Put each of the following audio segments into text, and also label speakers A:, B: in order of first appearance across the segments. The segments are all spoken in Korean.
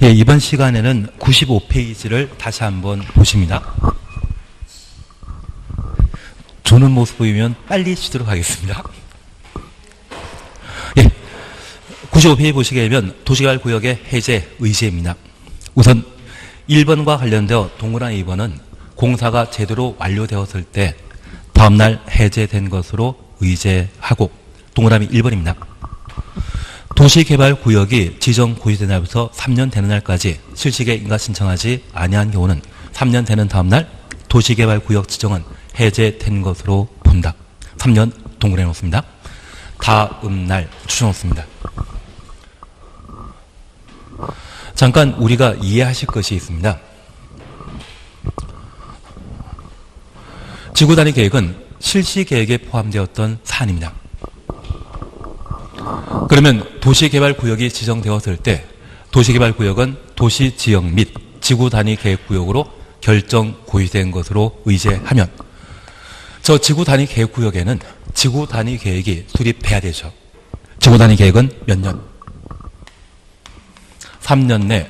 A: 예, 이번 시간에는 95페이지를 다시 한번 보십니다. 조는 모습 보이면 빨리 쉬도록 하겠습니다. 예, 95페이지 보시게 되면 도시개발구역의 해제 의제입니다. 우선 1번과 관련되어 동그라미 2번은 공사가 제대로 완료되었을 때 다음날 해제된 것으로 의제하고, 동그라미 1번입니다. 도시개발구역이 지정 고시된 날부터 3년 되는 날까지 실시에 인가 신청하지 아니한 경우는 3년 되는 다음날 도시개발구역 지정은 해제된 것으로 본다. 3년 동그라미 놓습니다. 다음 날 추정 놓습니다. 잠깐 우리가 이해하실 것이 있습니다. 지구단위 계획은 실시계획에 포함되었던 사안입니다. 그러면 도시개발구역이 지정되었을 때 도시개발구역은 도시지역 및 지구단위계획구역으로 결정 고시된 것으로 의제하면, 저 지구단위계획구역에는 지구단위계획이 수립해야 되죠. 지구단위계획은 몇 년? 3년 내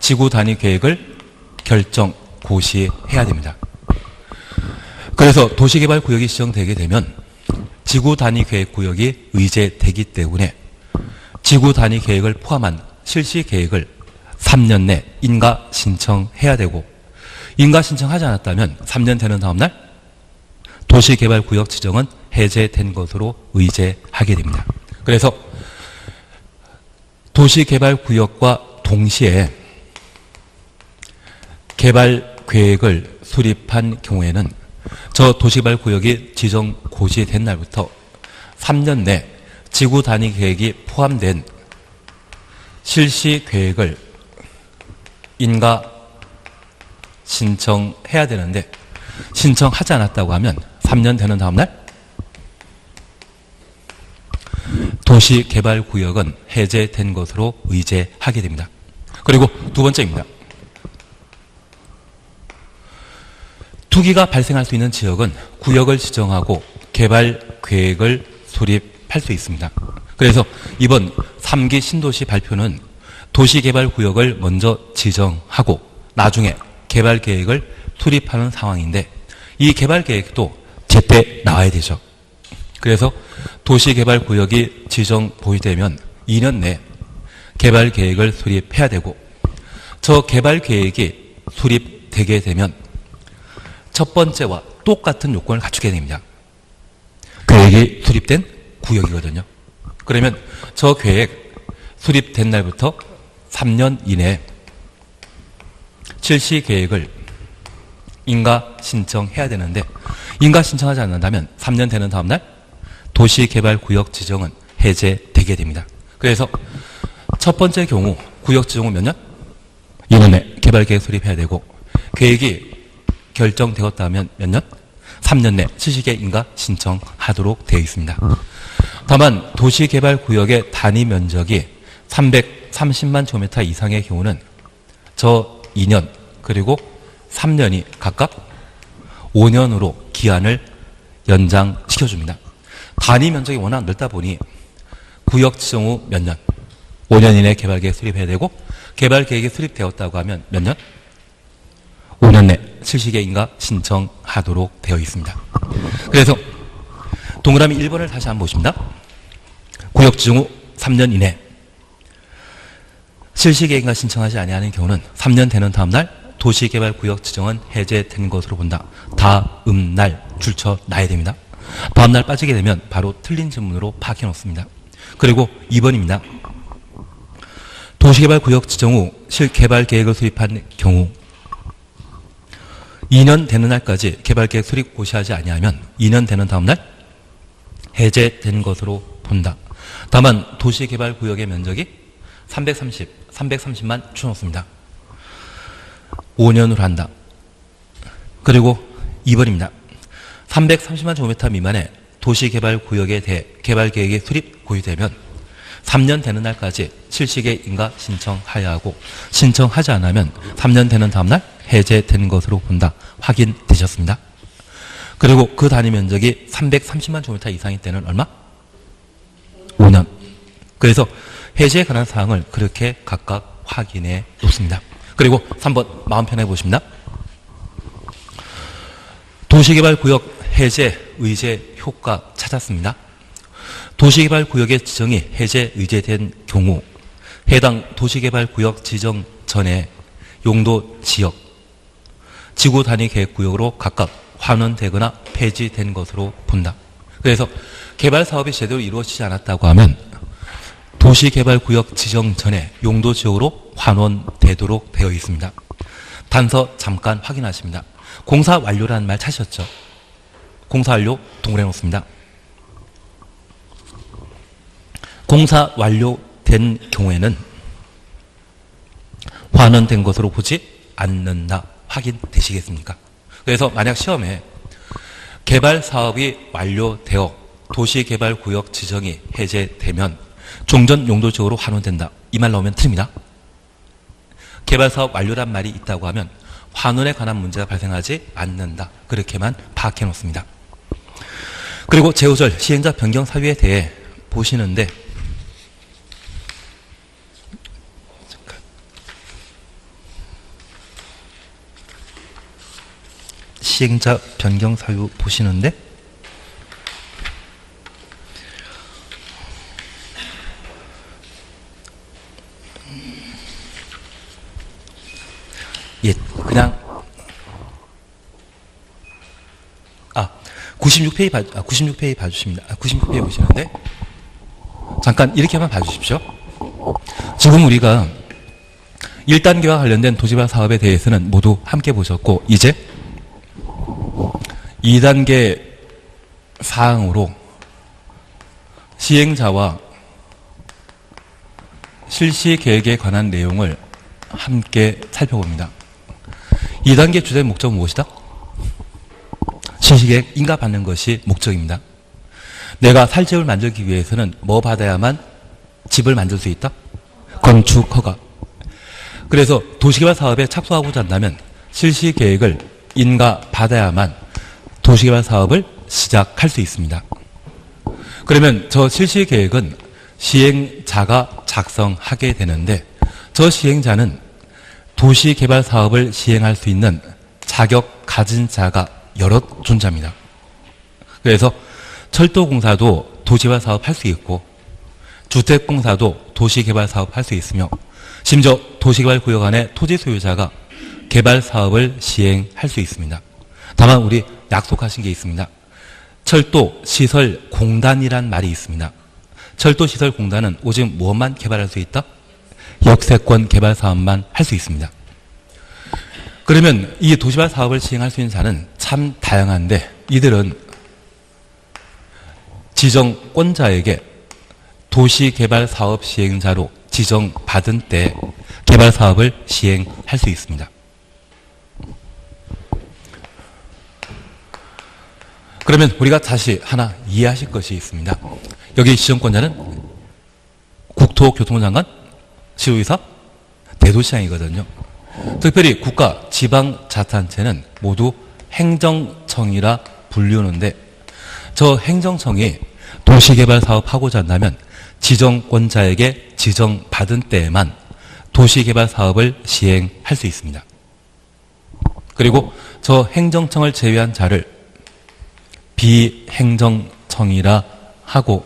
A: 지구단위계획을 결정 고시해야 됩니다. 그래서 도시개발구역이 지정되게 되면 지구단위계획구역이 의제되기 때문에 지구단위계획을 포함한 실시계획을 3년 내 인가 신청해야 되고, 인가 신청하지 않았다면 3년 되는 다음날 도시개발구역 지정은 해제된 것으로 의제하게 됩니다. 그래서 도시개발구역과 동시에 개발계획을 수립한 경우에는 저 도시개발구역이 지정 고시된 날부터 3년 내 지구단위계획이 포함된 실시계획을 인가 신청해야 되는데, 신청하지 않았다고 하면 3년 되는 다음날 도시개발구역은 해제된 것으로 의제하게 됩니다. 그리고 두 번째입니다. 투기가 발생할 수 있는 지역은 구역을 지정하고 개발계획을 수립할 수 있습니다. 그래서 이번 3기 신도시 발표는 도시개발구역을 먼저 지정하고 나중에 개발계획을 수립하는 상황인데, 이 개발계획도 제때 나와야 되죠. 그래서 도시개발구역이 지정 보이되면 2년 내 개발계획을 수립해야 되고, 저 개발계획이 수립되게 되면 첫 번째와 똑같은 요건을 갖추게 됩니다. 계획이 수립된 구역이거든요. 그러면 저 계획 수립된 날부터 3년 이내에 실시계획을 인가 신청해야 되는데, 인가 신청하지 않는다면 3년 되는 다음날 도시개발구역 지정은 해제되게 됩니다. 그래서 첫 번째 경우 구역 지정 후 몇 년? 2년 내 개발계획 수립해야 되고, 계획이 결정되었다면 몇 년? 3년 내 실시계획 인가 신청하도록 되어 있습니다. 다만 도시개발구역의 단위 면적이 330만 제곱미터 이상의 경우는 저 2년 그리고 3년이 각각 5년으로 기한을 연장시켜줍니다. 단위 면적이 워낙 넓다 보니 구역 지정 후 몇 년? 5년 이내에 개발계획 수립해야 되고, 개발계획이 수립되었다고 하면 몇 년? 5년 내 실시계획 인가 신청하도록 되어 있습니다. 그래서 동그라미 1번을 다시 한번 보십니다. 구역 지정 후 3년 이내 실시계획 인가 신청하지 아니하는 경우는 3년 되는 다음날 도시개발구역 지정은 해제된 것으로 본다. 다음 날 줄쳐놔야 됩니다. 다음 날 빠지게 되면 바로 틀린 질문으로 파악해 놓습니다. 그리고 2번입니다. 도시개발구역 지정 후 실개발계획을 수립한 경우 2년 되는 날까지 개발계획 수립 고시하지 아니하면 2년 되는 다음날 해제된 것으로 본다. 다만 도시개발구역의 면적이 330만 추놓습니다. 5년으로 한다. 그리고 2번입니다. 330만 제곱미터 미만의 도시개발구역에 대해 개발계획이 수립 고시되면 3년 되는 날까지 실시계획 인가 신청하여야 하고, 신청하지 않으면 3년 되는 다음날 해제된 것으로 본다. 확인되셨습니다. 그리고 그 단위 면적이 330만 제곱미터 이상일 때는 얼마? 5년. 그래서 해제에 관한 사항을 그렇게 각각 확인해 놓습니다. 그리고 3번 마음 편해 보십니다. 도시개발구역 해제 의제 효과 찾았습니다. 도시개발구역의 지정이 해제 의제된 경우 해당 도시개발구역 지정 전에 용도 지역, 지구 단위 계획구역으로 각각 환원되거나 폐지된 것으로 본다. 그래서 개발 사업이 제대로 이루어지지 않았다고 하면 도시개발구역 지정 전에 용도 지역으로 환원되도록 되어 있습니다. 단서 잠깐 확인하십니다. 공사 완료라는 말 찾으셨죠? 공사 완료 동그래 놓습니다. 공사 완료된 경우에는 환원된 것으로 보지 않는다. 확인되시겠습니까? 그래서 만약 시험에 개발 사업이 완료되어 도시개발구역 지정이 해제되면 종전 용도지역으로 환원된다. 이 말 나오면 틀립니다. 개발 사업 완료란 말이 있다고 하면 환원에 관한 문제가 발생하지 않는다. 그렇게만 파악해 놓습니다. 그리고 제5절 시행자 변경 사유에 대해 보시는데 시행자 변경 사유 보시는데 예, 그냥 96페이지 봐주십니다. 96페이지 보시는데 잠깐 이렇게만 봐주십시오. 지금 우리가 1단계와 관련된 도시개발 사업에 대해서는 모두 함께 보셨고 이제 2단계 사항으로 시행자와 실시 계획에 관한 내용을 함께 살펴봅니다. 2단계 주된 목적은 무엇이다? 실시계획 인가받는 것이 목적입니다. 내가 살 집을 만들기 위해서는 뭐 받아야만 집을 만들 수 있다? 건축 허가. 그래서 도시개발 사업에 착수하고자 한다면 실시계획을 인가받아야만 도시개발 사업을 시작할 수 있습니다. 그러면 저 실시계획은 시행자가 작성하게 되는데 저 시행자는 도시개발 사업을 시행할 수 있는 자격 가진 자가 여러 존재합니다. 그래서 철도공사도 도시개발 사업 할 수 있고 주택공사도 도시개발 사업 할 수 있으며 심지어 도시개발구역 안에 토지 소유자가 개발 사업을 시행할 수 있습니다. 다만 우리 약속하신 게 있습니다. 철도시설공단이란 말이 있습니다. 철도시설공단은 오직 무엇만 개발할 수 있다? 역세권 개발 사업만 할 수 있습니다. 그러면 이 도시개발 사업을 시행할 수 있는 자는 참 다양한데 이들은 지정권자에게 도시개발 사업 시행자로 지정받은 때 개발 사업을 시행할 수 있습니다. 그러면 우리가 다시 하나 이해하실 것이 있습니다. 여기 지정권자는 국토교통부 장관, 시도의사, 대도시장이거든요. 특별히 국가, 지방자치단체는 모두 행정청이라 불리우는데 저 행정청이 도시개발 사업하고자 한다면 지정권자에게 지정받은 때에만 도시개발 사업을 시행할 수 있습니다. 그리고 저 행정청을 제외한 자를 비행정청이라 하고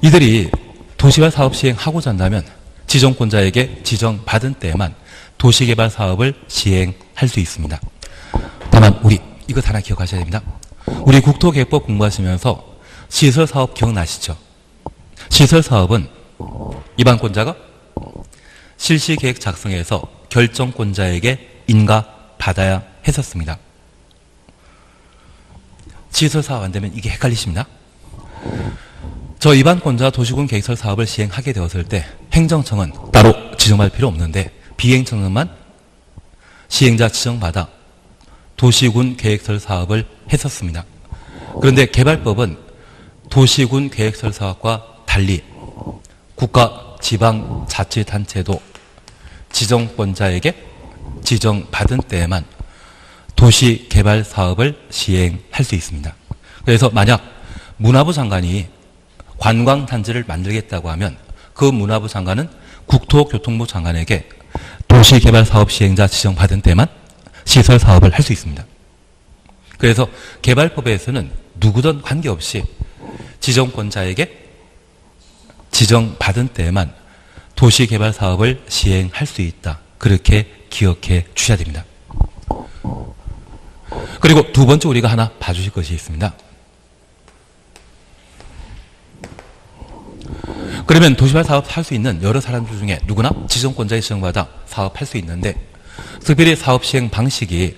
A: 이들이 도시개발 사업 시행하고자 한다면 지정권자에게 지정받은 때에만 도시개발 사업을 시행할 수 있습니다. 다만 우리 이것 하나 기억하셔야 됩니다. 우리 국토계획법 공부하시면서 시설사업 기억나시죠? 시설사업은 입안권자가 실시계획 작성에서 결정권자에게 인가받아야 했었습니다. 시설사업 안 되면 이게 헷갈리십니다. 저 입안권자 도시군 계획설 사업을 시행하게 되었을 때 행정청은 따로 지정받을 필요 없는데 비행청만 시행자 지정받아 도시군 계획설 사업을 했었습니다. 그런데 개발법은 도시군 계획설 사업과 달리 국가 지방자치단체도 지정권자에게 지정받은 때에만 도시개발 사업을 시행할 수 있습니다. 그래서 만약 문화부 장관이 관광단지를 만들겠다고 하면 그 문화부 장관은 국토교통부 장관에게 도시개발사업 시행자 지정받은 때만 시설 사업을 할 수 있습니다. 그래서 개발법에서는 누구든 관계없이 지정권자에게 지정받은 때에만 도시개발 사업을 시행할 수 있다. 그렇게 기억해 주셔야 됩니다. 그리고 두 번째 우리가 하나 봐주실 것이 있습니다. 그러면 도시개발 사업 할 수 있는 여러 사람들 중에 누구나 지정권자의 지정받아 사업할 수 있는데, 특별히 사업 시행 방식이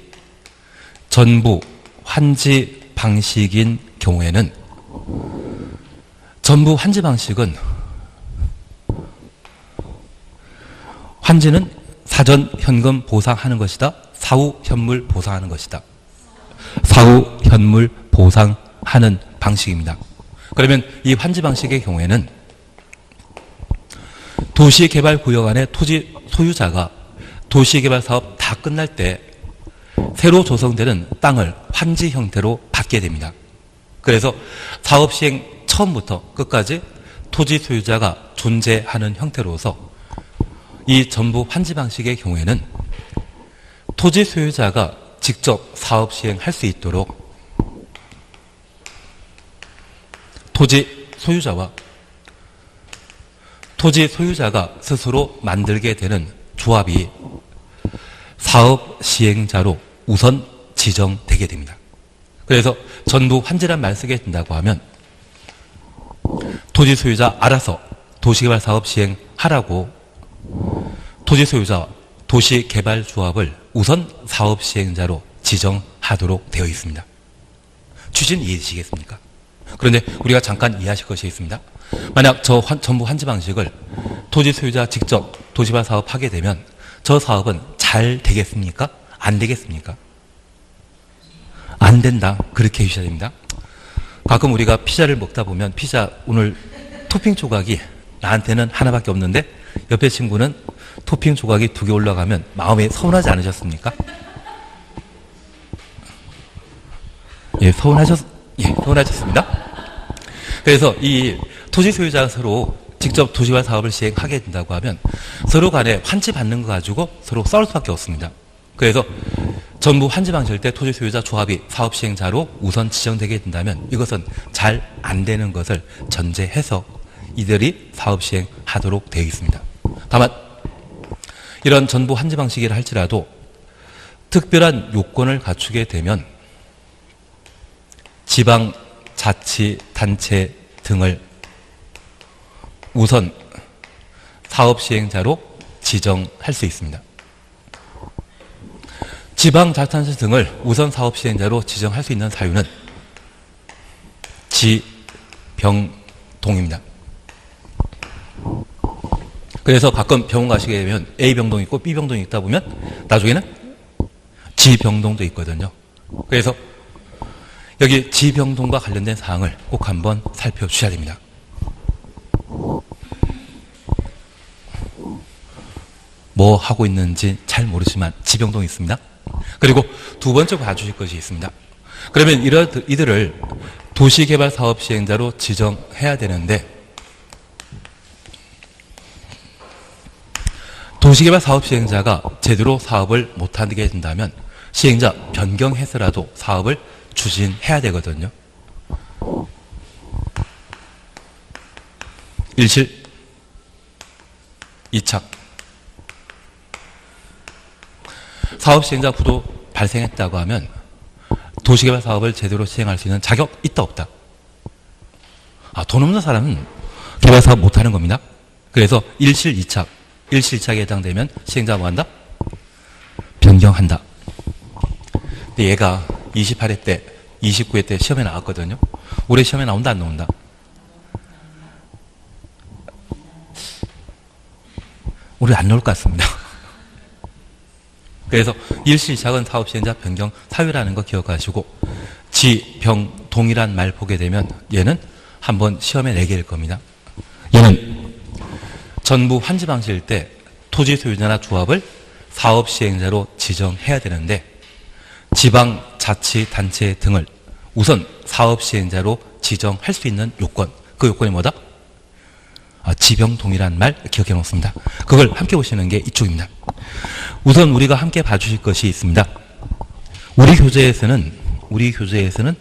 A: 전부 환지 방식인 경우에는, 전부 환지 방식은 환지는 사전 현금 보상하는 것이다, 사후 현물 보상하는 것이다. 사후 현물 보상하는 방식입니다. 그러면 이 환지 방식의 경우에는 도시개발구역 안에 토지 소유자가 도시개발 사업 다 끝날 때 새로 조성되는 땅을 환지 형태로 받게 됩니다. 그래서 사업 시행 처음부터 끝까지 토지 소유자가 존재하는 형태로서 이 전부 환지 방식의 경우에는 토지 소유자가 직접 사업 시행할 수 있도록 토지 소유자가 스스로 만들게 되는 조합이 사업 시행자로 우선 지정되게 됩니다. 그래서 전부 환지란 말 쓰게 된다고 하면 토지 소유자 알아서 도시개발 사업 시행하라고 토지 소유자 도시개발조합을 우선 사업 시행자로 지정하도록 되어 있습니다. 취지는 이해되시겠습니까? 그런데 우리가 잠깐 이해하실 것이 있습니다. 만약 전부 환지 방식을 토지 소유자 직접 도시개발 사업하게 되면 저 사업은 잘 되겠습니까? 안 되겠습니까? 안 된다. 그렇게 해주셔야 됩니다. 가끔 우리가 피자를 먹다 보면 피자 오늘 토핑 조각이 나한테는 하나밖에 없는데 옆에 친구는 토핑 조각이 2개 올라가면 마음에 서운하지 않으셨습니까? 예, 서운하셨습니다. 그래서 이 토지 소유자가 서로 직접 도시개발 사업을 시행하게 된다고 하면 서로 간에 환지 받는 거 가지고 서로 싸울 수밖에 없습니다. 그래서 전부 환지 방식일 때 토지 소유자 조합이 사업 시행자로 우선 지정되게 된다면 이것은 잘 안 되는 것을 전제해서 이들이 사업 시행하도록 되어 있습니다. 다만 이런 전부 환지 방식이라 할지라도 특별한 요건을 갖추게 되면 지방자치단체 등을 우선 사업 시행자로 지정할 수 있습니다. 지방자치단체 등을 우선 사업 시행자로 지정할 수 있는 사유는 지병동입니다. 그래서 가끔 병원 가시게 되면 A병동이 있고 B병동이 있다 보면 나중에는 G병동도 있거든요. 그래서 여기 G병동과 관련된 사항을 꼭 한번 살펴주셔야 됩니다. 뭐 하고 있는지 잘 모르지만 G병동이 있습니다. 그리고 두 번째 봐주실 것이 있습니다. 그러면 이들을 도시개발 사업 시행자로 지정해야 되는데 도시개발 사업 시행자가 제대로 사업을 못하게 된다면 시행자 변경해서라도 사업을 추진해야 되거든요. 일실, 이착. 사업 시행자 부도 발생했다고 하면 도시개발 사업을 제대로 시행할 수 있는 자격 있다 없다? 돈 없는 사람은 개발 사업 못하는 겁니다. 그래서 일실, 이착. 일실, 이착에 해당되면 시행자가 뭐 한다? 변경한다. 근데 얘가 28회 때, 29회 때 시험에 나왔거든요. 올해 시험에 나온다 안 나온다? 올해 안 나올 것 같습니다. 그래서 일시이착은 사업 시행자 변경 사유라는 거 기억하시고 지병동이란 말 보게 되면 얘는 한번 시험에 내게 될 겁니다. 얘는 전부 환지 방식일 때 토지 소유자나 조합을 사업 시행자로 지정해야 되는데 지방자치단체 등을 우선 사업 시행자로 지정할 수 있는 요건, 그 요건이 뭐다? 지병동이라는 말 기억해 놓습니다. 그걸 함께 보시는 게 이쪽입니다. 우선 우리가 함께 봐주실 것이 있습니다. 우리 교재에서는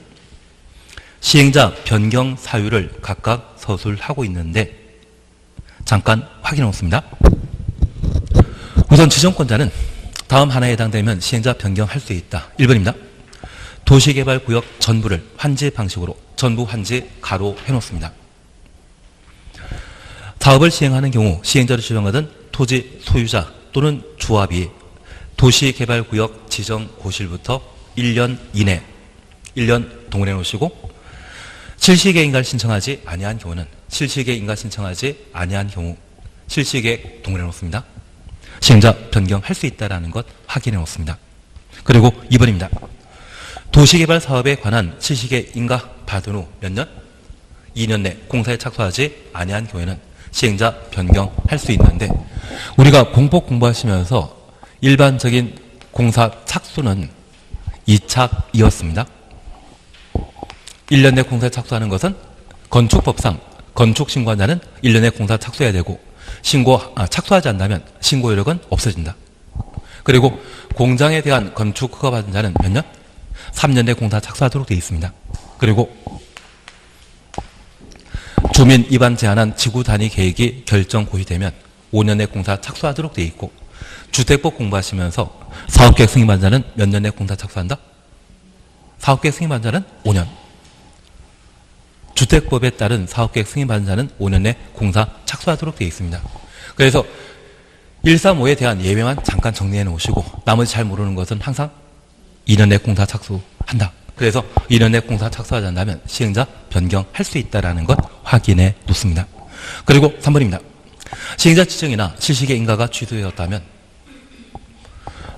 A: 시행자 변경 사유를 각각 서술하고 있는데 잠깐 확인해 놓습니다. 우선 지정권자는 다음 하나에 해당되면 시행자 변경할 수 있다. 1번입니다. 도시개발구역 전부를 환지 방식으로 전부 환지 가로 해놓습니다. 사업을 시행하는 경우 시행자로 지정하던 토지 소유자 또는 조합이 도시개발구역 지정 고실부터 1년 이내 1년 동원해 놓으시고 실시계획 인가를 신청하지 아니한 경우는 실시계획 인가 신청하지 아니한 경우 실시계획 동원해 놓습니다. 시행자 변경할 수 있다는 것 확인해 놓습니다. 그리고 2번입니다. 도시개발 사업에 관한 실시계획 인가 받은 후 몇 년? 2년 내 공사에 착수하지 아니한 경우에는 시행자 변경할 수 있는데 우리가 공법 공부하시면서 일반적인 공사 착수는 2착이었습니다. 1년 내 공사에 착수하는 것은 건축법상 건축신고한자는 1년 내 공사 착수해야 되고 착수하지 않는다면 신고 효력은 없어진다. 그리고 공장에 대한 건축 허가 받은 자는 몇 년? 3년 내 공사 착수하도록 되어 있습니다. 그리고 주민 입안 제한한 지구 단위 계획이 결정 고시되면 5년 내 공사 착수하도록 되어 있고 주택법 공부하시면서 사업계획 승인받은 자는 몇 년 내 공사 착수한다? 사업계획 승인받은 자는 5년. 주택법에 따른 사업계획 승인받은 자는 5년 내 공사 착수하도록 되어 있습니다. 그래서 135에 대한 예외만 잠깐 정리해 놓으시고 나머지 잘 모르는 것은 항상 2년 내 공사 착수한다. 그래서 2년 내 공사 착수하지 않는다면 시행자 변경할 수 있다는 것 확인해 놓습니다. 그리고 3번입니다. 시행자 지정이나 실시계 인가가 취소되었다면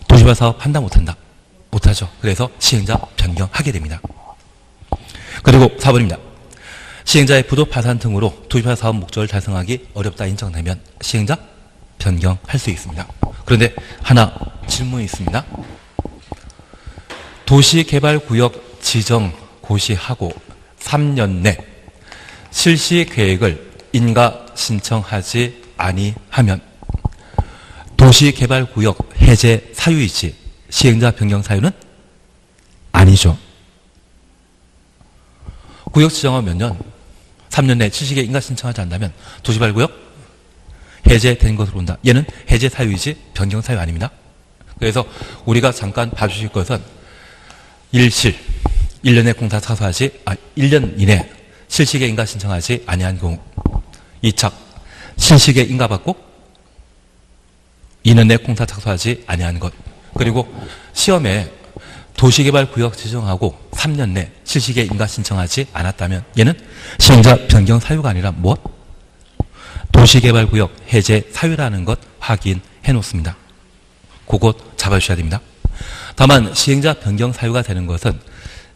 A: 도시개발 사업 한다 못한다? 못하죠. 그래서 시행자 변경하게 됩니다. 그리고 4번입니다. 시행자의 부도 파산 등으로 도시개발 사업 목적을 달성하기 어렵다 인정되면 시행자 변경할 수 있습니다. 그런데 하나 질문이 있습니다. 도시개발구역 지정 고시하고 3년 내 실시 계획을 인가 신청하지 아니하면 도시개발구역 해제 사유이지 시행자 변경 사유는 아니죠. 구역 지정은 몇 년? 3년 내 실시 계획 인가 신청하지 않는다면 도시개발구역 해제된 것으로 본다. 얘는 해제 사유이지 변경 사유 아닙니다. 그래서 우리가 잠깐 봐주실 것은 1년 내 공사 착수하지 1년 이내 실시계 인가 신청하지 아니한 경우 2착 실시계 인가 받고 2년 내 공사 착수하지 아니한 것. 그리고 시험에 도시개발구역 지정하고 3년 내 실시계 인가 신청하지 않았다면 얘는 시행자 변경 사유가 아니라 무엇? 도시개발구역 해제 사유라는 것 확인해 놓습니다. 그것 잡아주셔야 됩니다. 다만 시행자 변경 사유가 되는 것은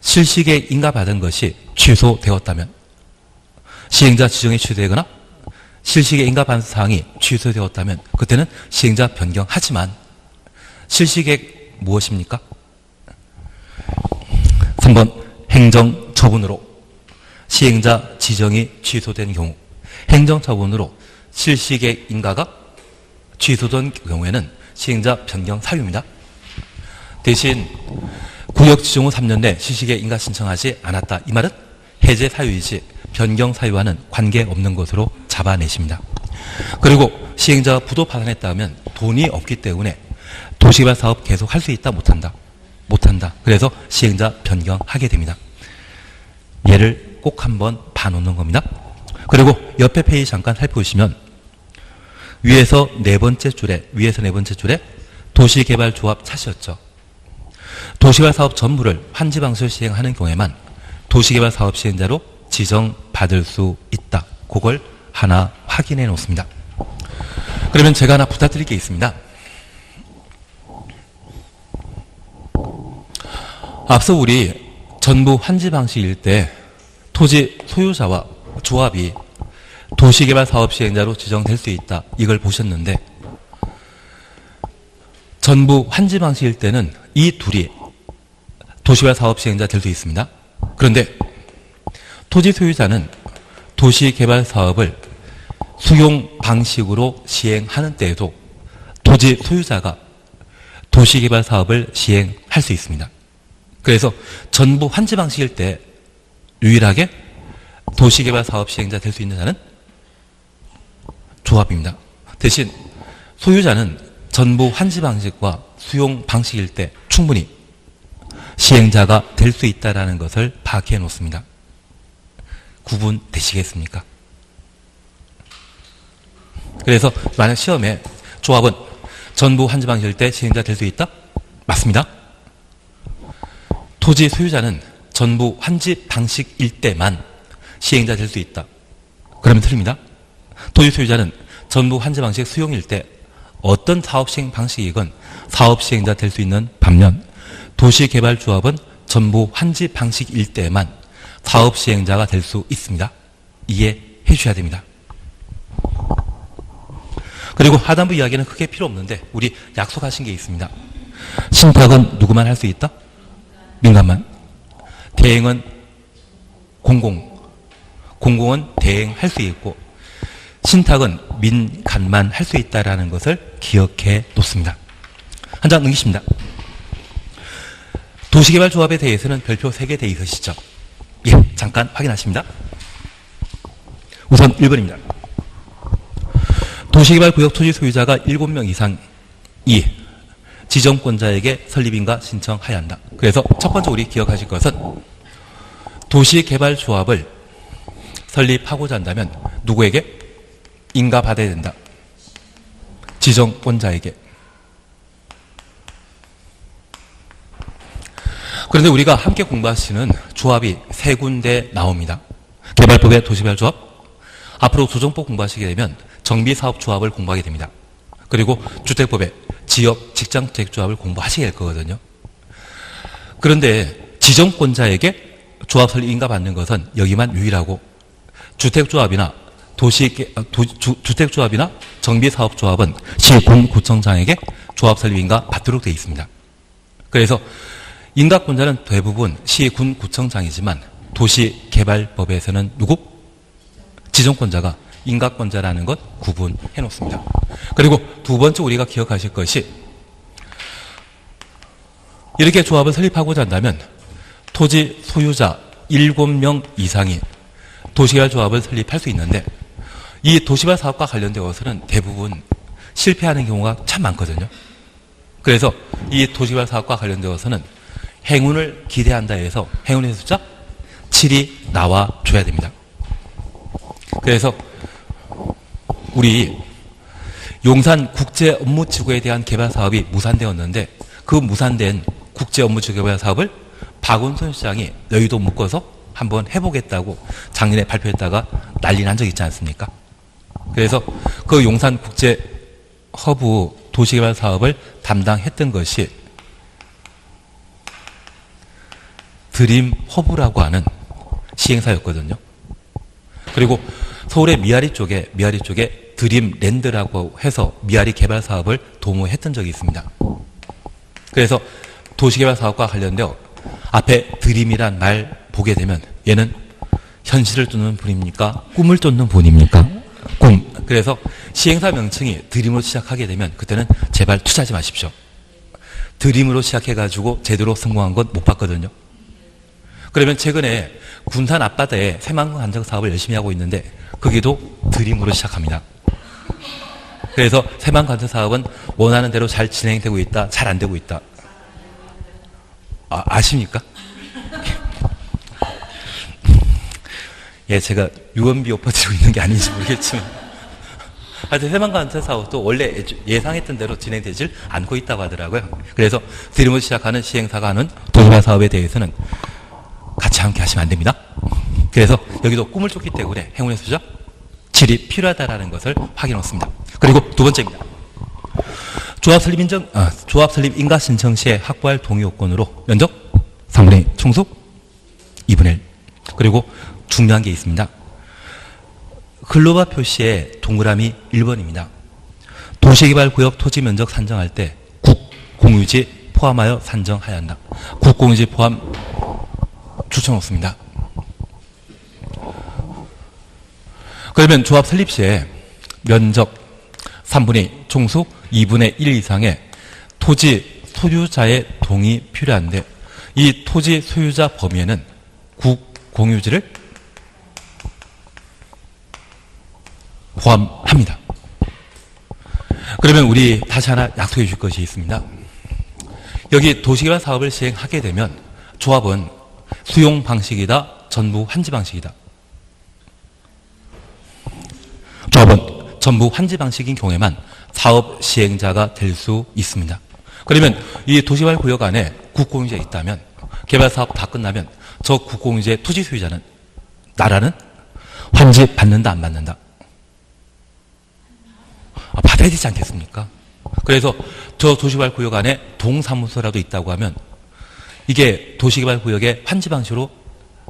A: 실시계획 인가 받은 것이 취소되었다면 시행자 지정이 취소되거나 실시계획 인가 받은 사항이 취소되었다면 그때는 시행자 변경하지만 실시계획 무엇입니까? 3번 행정처분으로 시행자 지정이 취소된 경우 행정처분으로 실시계획 인가가 취소된 경우에는 시행자 변경 사유입니다. 대신 구역 지정 후 3년 내 실시계획 인가 신청하지 않았다. 이 말은 해제 사유이지 변경 사유와는 관계없는 것으로 잡아내십니다. 그리고 시행자가 부도 파산했다면 돈이 없기 때문에 도시개발 사업 계속 할 수 있다 못한다? 못한다. 그래서 시행자 변경하게 됩니다. 얘를 꼭 한번 봐놓는 겁니다. 그리고 옆에 페이지 잠깐 살펴보시면 위에서 네 번째 줄에 도시개발조합 차시였죠. 도시개발 사업 전부를 환지 방식으로 시행하는 경우에만 도시개발 사업 시행자로 지정받을 수 있다. 그걸 하나 확인해 놓습니다. 그러면 제가 하나 부탁드릴 게 있습니다. 앞서 우리 전부 환지 방식일 때 토지 소유자와 조합이 도시개발 사업 시행자로 지정될 수 있다. 이걸 보셨는데 전부 환지 방식일 때는 이 둘이 도시개발 사업 시행자 될 수 있습니다. 그런데 토지 소유자는 도시개발 사업을 수용 방식으로 시행하는 때에도 토지 소유자가 도시개발 사업을 시행할 수 있습니다. 그래서 전부 환지 방식일 때 유일하게 도시개발 사업 시행자 될 수 있는 자는 조합입니다. 대신 소유자는 전부 환지 방식과 수용 방식일 때 충분히 시행자가 될 수 있다는 것을 파악해 놓습니다. 구분되시겠습니까? 그래서 만약 시험에 조합은 전부 환지 방식일 때 시행자 될 수 있다? 맞습니다. 토지 소유자는 전부 환지 방식일 때만 시행자 될 수 있다. 그러면 틀립니다. 토지 소유자는 전부 환지 방식 수용일 때 어떤 사업 시행 방식이건 사업 시행자 될 수 있는 반면 도시개발조합은 전부 환지 방식일 때만 사업 시행자가 될 수 있습니다. 이해해 주셔야 됩니다. 그리고 하단부 이야기는 크게 필요 없는데 우리 약속하신 게 있습니다. 신탁은 누구만 할 수 있다? 민간만. 대행은 공공은 대행할 수 있고 신탁은 민간만 할 수 있다는 것을 기억해 놓습니다. 한 장 넘기십니다. 도시개발조합에 대해서는 별표 3개 돼 있으시죠? 예, 잠깐 확인하십니다. 우선 1번입니다. 도시개발구역 토지 소유자가 7명 이상이 지정권자에게 설립인가 신청해야 한다. 그래서 첫 번째 우리 기억하실 것은 도시개발조합을 설립하고자 한다면 누구에게? 인가 받아야 된다. 지정권자에게. 그런데 우리가 함께 공부하시는 조합이 3군데 나옵니다. 개발법의 도시개발조합, 앞으로 조정법 공부하시게 되면 정비사업조합을 공부하게 됩니다. 그리고 주택법의 지역 직장주택조합을 공부하시게 될 거거든요. 그런데 지정권자에게 조합 설립 인가 받는 것은 여기만 유일하고 주택조합이나 주택조합이나 정비사업조합은 시군구청장에게 조합 설립 인가 받도록 되어 있습니다. 그래서 인가권자는 대부분 시군구청장이지만 도시개발법에서는 누구? 지정권자가 인가권자라는 것 구분해 놓습니다. 그리고 두 번째 우리가 기억하실 것이 이렇게 조합을 설립하고자 한다면 토지 소유자 7명 이상이 도시개발 조합을 설립할 수 있는데 이 도시개발 사업과 관련되어서는 대부분 실패하는 경우가 참 많거든요. 그래서 이 도시개발 사업과 관련되어서는 행운을 기대한다 해서 행운의 숫자 7이 나와줘야 됩니다. 그래서 우리 용산 국제업무지구에 대한 개발 사업이 무산되었는데 그 무산된 국제업무지구 개발 사업을 박원순 시장이 여의도 묶어서 한번 해보겠다고 작년에 발표했다가 난리 난 적 있지 않습니까? 그래서 그 용산 국제허브 도시개발 사업을 담당했던 것이 드림허브라고 하는 시행사였거든요. 그리고 서울의 미아리 쪽에 드림랜드라고 해서 미아리 개발 사업을 도모했던 적이 있습니다. 그래서 도시개발 사업과 관련되어 앞에 드림이란 말 보게 되면 얘는 현실을 쫓는 분입니까? 꿈을 쫓는 분입니까? 꿈. 그래서 시행사 명칭이 드림으로 시작하게 되면 그때는 제발 투자하지 마십시오. 드림으로 시작해가지고 제대로 성공한 건 못 봤거든요. 그러면 최근에 군산 앞바다에 새만금 간척 사업을 열심히 하고 있는데 거기도 드림으로 시작합니다. 그래서 새만금 간척 사업은 원하는 대로 잘 진행되고 있다, 잘 안 되고 있다. 아십니까? 예, 제가 유언비 엎어지고 있는 게 아닌지 모르겠지만 하여튼 새만금 간척 사업도 원래 예상했던 대로 진행되질 않고 있다고 하더라고요. 그래서 드림으로 시작하는 시행사가 하는 도시개발 사업에 대해서는 같이 함께 하시면 안 됩니다. 그래서 여기도 꿈을 쫓기 때문에 행운의 숫자 7이 필요하다는 것을 확인했습니다. 그리고 두 번째입니다. 조합 설립 인가 신청 시에 확보할 동의 요건으로 면적 3분의 1, 총수 2분의 1. 그리고 중요한 게 있습니다. 글로바 표시에 동그라미 1번입니다. 도시개발구역 토지 면적 산정할 때 국공유지 포함하여 산정해야 한다. 국공유지 포함 추천 없습니다. 그러면 조합 설립 시에 면적 3분의 2, 총수 2분의 1 이상의 토지 소유자의 동의 필요한데 이 토지 소유자 범위에는 국공유지를 포함합니다. 그러면 우리 다시 하나 약속해 줄 것이 있습니다. 여기 도시개발 사업을 시행하게 되면 조합은 수용 방식이다, 전부 환지 방식이다. 조합은 전부 환지 방식인 경우에만 사업 시행자가 될 수 있습니다. 그러면 이 도시개발 구역 안에 국공유지가 있다면 개발 사업 다 끝나면 저 국공유지의 토지 소유자는 나라는 환지 받는다 안 받는다? 받아야 되지 않겠습니까? 그래서 저 도시개발 구역 안에 동사무소라도 있다고 하면 이게 도시개발 구역의 환지 방식으로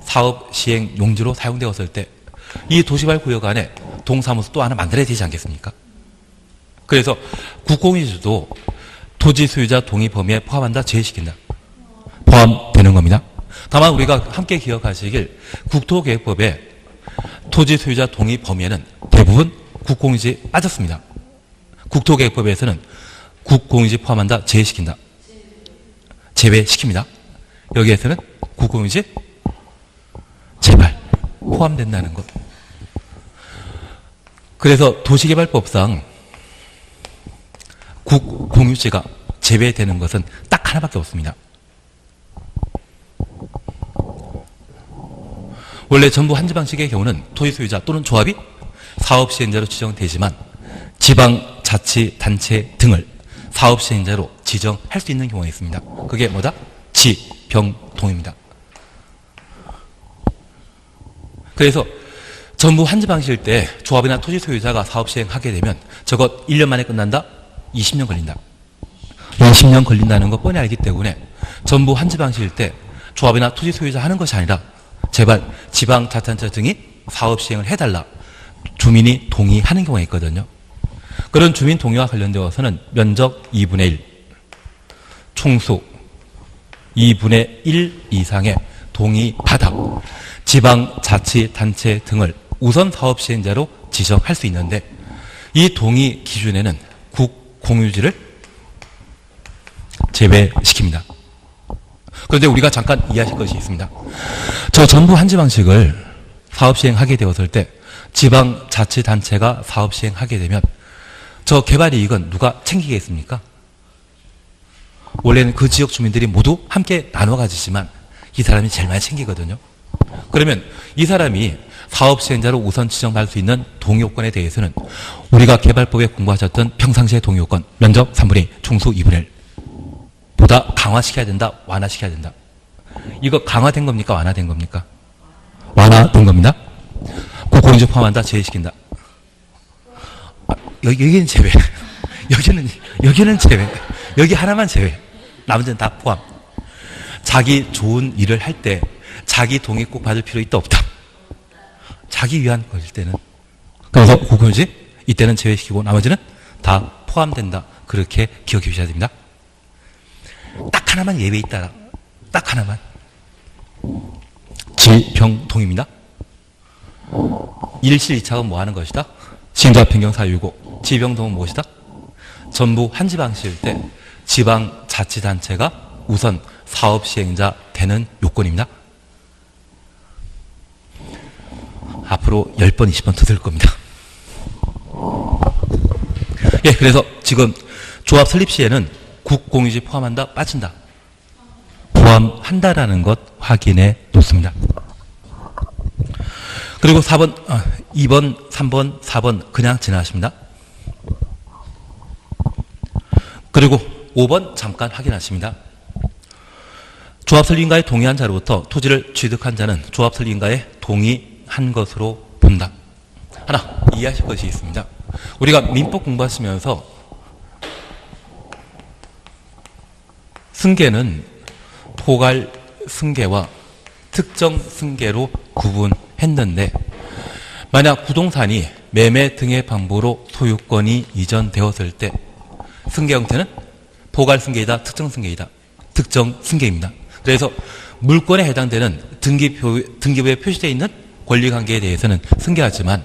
A: 사업 시행 용지로 사용되었을 때 이 도시개발 구역 안에 동사무소 또 하나 만들어야 되지 않겠습니까? 그래서 국공유지도 토지 소유자 동의 범위에 포함한다, 제외시킨다. 포함되는 겁니다. 다만 우리가 함께 기억하시길 국토계획법에 토지 소유자 동의 범위에는 대부분 국공유지 빠졌습니다. 국토계획법에서는 국공유지 포함한다, 제외시킨다. 제외시킵니다. 여기에서는 국공유지 제발 포함된다는 것. 그래서 도시개발법상 국공유지가 제외되는 것은 딱 하나밖에 없습니다. 원래 전부 환지 방식의 경우는 토지 소유자 또는 조합이 사업 시행자로 지정되지만 지방자치단체 등을 사업 시행자로 지정할 수 있는 경우가 있습니다. 그게 뭐다? 지병동입니다. 그래서 전부 환지 방식일 때 조합이나 토지 소유자가 사업 시행하게 되면 저것 1년 만에 끝난다? 20년 걸린다. 20년 걸린다는 거 뻔히 알기 때문에 전부 환지 방식일 때 조합이나 토지 소유자 하는 것이 아니라 제발 지방자치단체 등이 사업 시행을 해달라. 주민이 동의하는 경우가 있거든요. 그런 주민 동의와 관련되어서는 면적 2분의 1, 총수 2분의 1 이상의 동의받아 지방자치단체 등을 우선 사업 시행자로 지정할 수 있는데 이 동의 기준에는 국공유지를 제외시킵니다. 그런데 우리가 잠깐 이해하실 것이 있습니다. 저 전부 환지 방식을 사업 시행하게 되었을 때 지방자치단체가 사업 시행하게 되면 저 개발 이익은 누가 챙기겠습니까? 원래는 그 지역 주민들이 모두 함께 나눠 가지지만 이 사람이 제일 많이 챙기거든요. 그러면 이 사람이 사업 시행자로 우선 지정받을 수 있는 동의요건에 대해서는 우리가 개발법에 공부하셨던 평상시의 동의요건 면적 3분의 2, 총수 2분의 1 보다 강화시켜야 된다, 완화시켜야 된다. 이거 강화된 겁니까? 완화된 겁니까? 완화된 겁니다. 국공유지 포함한다, 제외시킨다. 여기는 제외. 여기는 제외. 여기 하나만 제외. 나머지는 다 포함. 자기 좋은 일을 할 때 자기 동의 꼭 받을 필요 있다 없다. 자기 위한 것일 때는. 그래서 국공유지 이때는 제외시키고 나머지는 다 포함된다. 그렇게 기억해 주셔야 됩니다. 딱 하나만 예외 있다. 딱 하나만. 지병동입니다. 일실 이착은 뭐 하는 것이다? 시행자 변경 사유이고 지병동은 무엇이다? 전부 환지 방식일 때 지방자치단체가 우선 사업 시행자 되는 요건입니다. 앞으로 10번, 20번 더 들 겁니다. 예, 그래서 지금 조합 설립 시에는 국공유지 포함한다, 빠진다. 포함한다라는 것 확인해 놓습니다. 그리고 4번, 2번, 3번, 4번 그냥 지나가십니다. 그리고 5번 잠깐 확인하십니다. 조합 설립인가에 동의한 자로부터 토지를 취득한 자는 조합 설립인가에 동의한 것으로 본다. 하나 이해하실 것이 있습니다. 우리가 민법 공부하시면서 승계는 포괄 승계와 특정 승계로 구분했는데 만약 부동산이 매매 등의 방법으로 소유권이 이전되었을 때 승계 형태는 포괄 승계이다, 특정 승계이다. 특정 승계입니다. 그래서 물권에 해당되는 등기부에 표시되어 있는 권리관계에 대해서는 승계하지만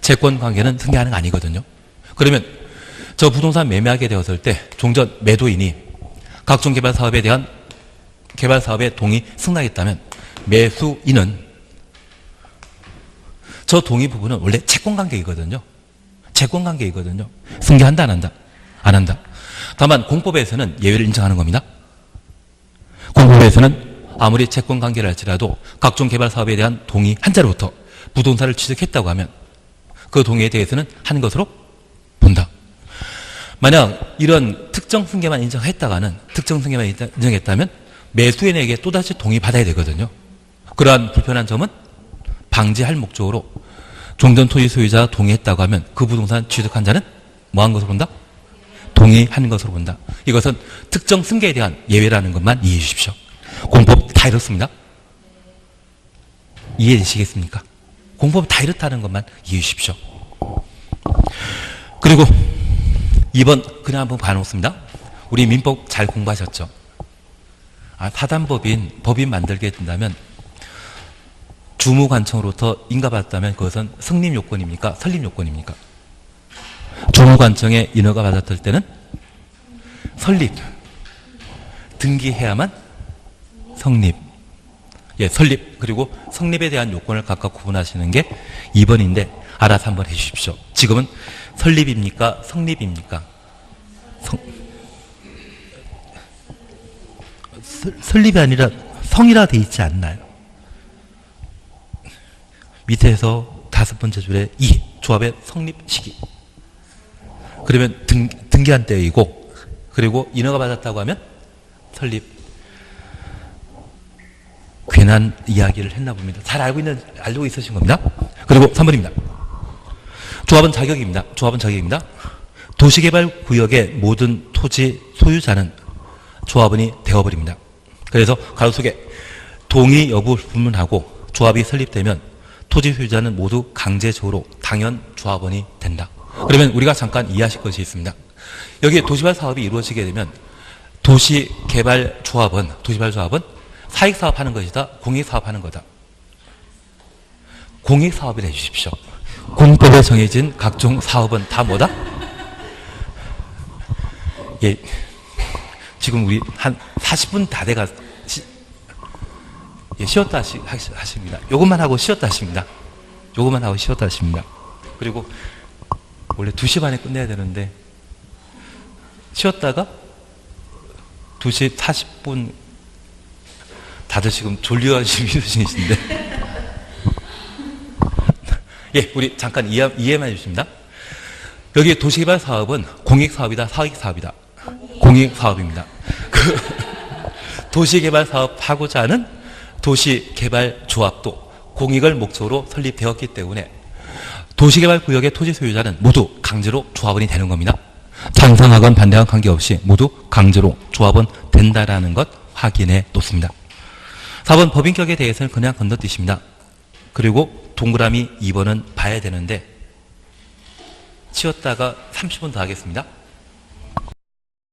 A: 채권 관계는 승계하는 거 아니거든요. 그러면 저 부동산 매매하게 되었을 때 종전 매도인이 각종 개발 사업에 대한 개발 사업에 동의 승낙했다면 매수인은 저 동의 부분은 원래 채권 관계이거든요. 채권 관계이거든요. 승계한다 안 한다? 안 한다. 다만 공법에서는 예외를 인정하는 겁니다. 공법에서는 아무리 채권 관계를 할지라도 각종 개발 사업에 대한 동의 한 자로부터 부동산을 취득했다고 하면 그 동의에 대해서는 한 것으로 본다. 만약 이런 특정 승계만 인정했다가는 특정 승계만 인정했다면 매수인에게 또다시 동의 받아야 되거든요. 그러한 불편한 점은 방지할 목적으로 종전 토지 소유자가 동의했다고 하면 그 부동산 취득한 자는 뭐 한 것으로 본다? 동의한 것으로 본다. 이것은 특정 승계에 대한 예외라는 것만 이해해 주십시오. 공법 다 이렇습니다. 이해되시겠습니까? 공법 다 이렇다는 것만 이해해 주십시오. 그리고 2번 그냥 한번 봐놓습니다. 우리 민법 잘 공부하셨죠? 법인 만들게 된다면 주무관청으로부터 인가받았다면 그것은 성립 요건입니까? 설립 요건입니까? 주무관청에 인허가 받았을 때는 설립, 등기해야만 성립. 예, 설립. 그리고 성립에 대한 요건을 각각 구분하시는 게 2번인데 알아서 한번 해 주십시오. 지금은 설립입니까? 성립입니까? 설립이 아니라 성이라 돼 있지 않나요? 밑에서 5번째 줄에 이 조합의 성립 시기. 그러면 등기한 때이고, 그리고 인허가 받았다고 하면 설립. 괜한 이야기를 했나 봅니다. 잘 알고 있으신 겁니다. 그리고 3번입니다. 조합은 자격입니다. 조합은 자격입니다. 도시개발구역의 모든 토지 소유자는 조합원이 되어버립니다. 그래서 가로 속에 동의 여부를 불문하고 조합이 설립되면 토지 소유자는 모두 강제적으로 당연 조합원이 된다. 그러면 우리가 잠깐 이해하실 것이 있습니다. 여기에 도시개발 사업이 이루어지게 되면 도시개발조합은 사익사업하는 것이다, 공익사업하는 거다. 공익사업을 해주십시오. 공법에 정해진 각종 사업은 다 뭐다? 예, 지금 우리 한 40분 다 돼가 쉬었다 하십니다. 요것만 하고 쉬었다 하십니다. 요것만 하고 쉬었다 하십니다. 그리고 원래 2시 반에 끝내야 되는데 쉬었다가 2시 40분 다들 지금 졸려하시는 중이신데 예, 우리 잠깐 이해만 해주십니다. 여기 도시개발 사업은 공익사업이다, 사익사업이다? 공익사업입니다. 그 도시개발 사업 하고자 하는 도시개발조합도 공익을 목적으로 설립되었기 때문에 도시개발구역의 토지 소유자는 모두 강제로 조합원이 되는 겁니다. 찬성하건 반대하건 관계없이 모두 강제로 조합원 된다라는 것 확인해 놓습니다. 4번 법인격에 대해서는 그냥 건너뛰십니다. 그리고 동그라미 2번은 봐야 되는데 치웠다가 30분 더 하겠습니다.